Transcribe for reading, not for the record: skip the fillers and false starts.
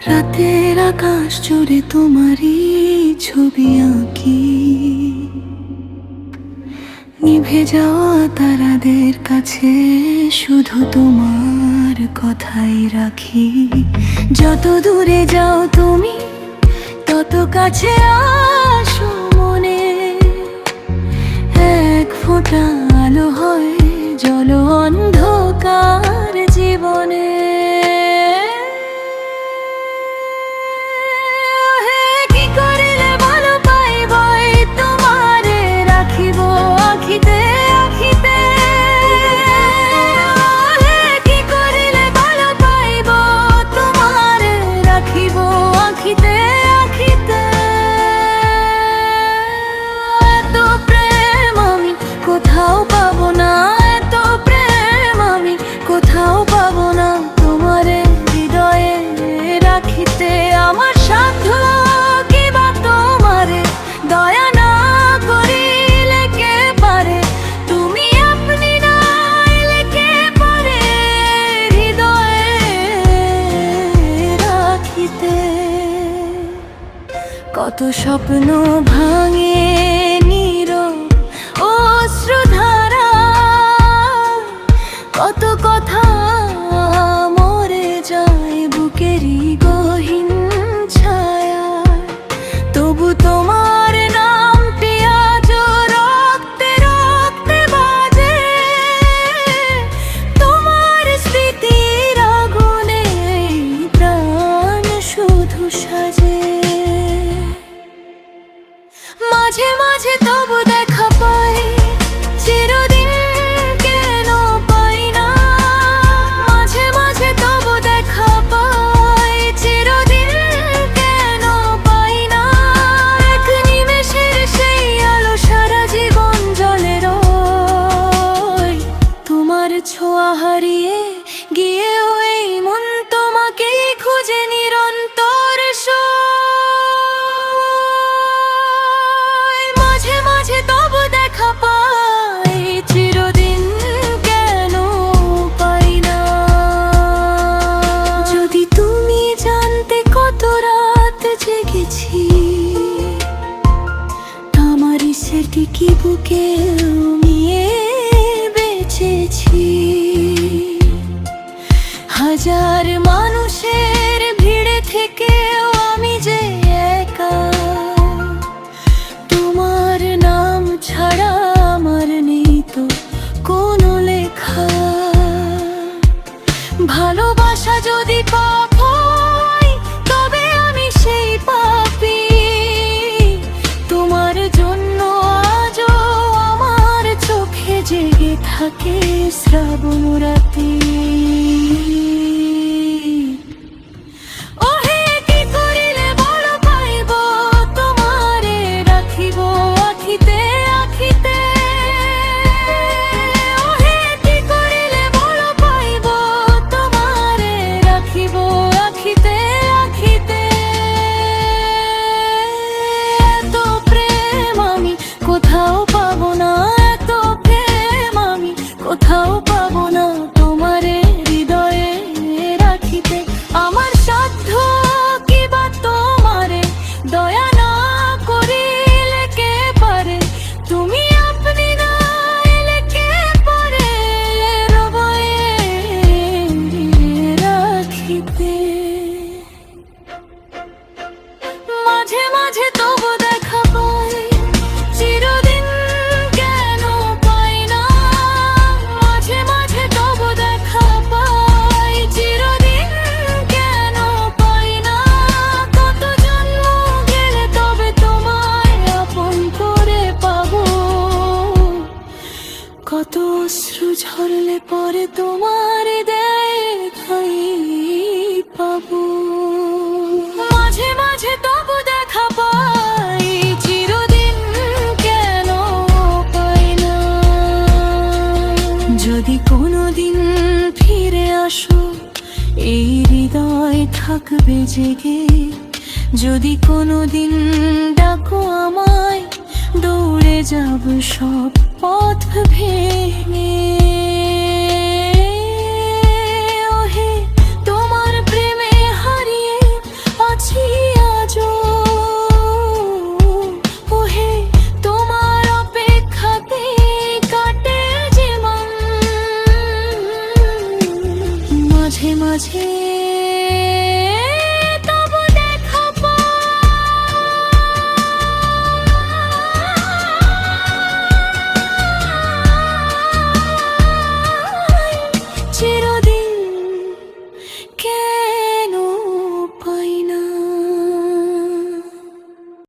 রাতের আকাশ জুড়ে তোমারই ছবি আঁকি, নিভে যাওয়া তারাদের কাছে শুধু তোমার কথাই রাখি। যত দূরে যাও তুমি তত কাছে আসো মনে, এক ফোঁটা আলো হয় জল অন্ধকার জীবনে। কোথাও পাবো না, এত প্রেম আমি কোথাও পাবো না, তোমারে হৃদয়ে রাখিতে আমার সাধ্য কিবা তোমারে দয়া না করিলে কে পারে, তুমি আপনি না এলে কে পারে হৃদয়ে রাখিতে। কত স্বপ্ন ভাঙে অশ্রুধারা, কত কথা মরে যায় বুকেরই গহীন ছায়া, তবু তোমার নামটি আজ রক্তে রক্তে বাজে, তোমার স্মৃতির আগুনে প্রাণ শুধু সাজে। মাঝে মাঝে তবু দেখা পাই, চিরদিন কেন পাই না, মাঝে মাঝে তবু দেখা পাই, চিরদিন কেন পাই না, এক নিমেষের সেই আলো সারা জীবন জ্বলে রয়, তোমার ছোঁয়া হারিয়ে গিয়েও এই মন তোমাকেই খুঁজে নিরন্তর তবু দেখা পাই, চিরদিন কেন পাই না। যদি তুমি জানতে কত রাত জেগেছি, আমারই সেটি কি বুকে নিয়ে বেঁচেছি, হাজার মানুষের ভিড়ে থেকেও আমি যে একা, ছাড়া আমার নেই তো কোনো লেখা। ভালোবাসা যদি পাপ হয় তবে আমি সেই পাপী, তোমার জন্য আজও আমার চোখে জেগে থাকে শ্রাবণ রাতি। কোথাও পাবো না, এত প্রেম আমি কোথাও পাবো না। এই হৃদয় থাকবে জেগে, যদি কোনোদিন ডাকো আমায়, দৌড়ে যাব সব পথ ভেঙে। ওহে তোমার প্রেমে হারিয়ে আছি আজও, ওহে তোমার অপেক্ষাতে কাটে জীবন। মাঝে মাঝে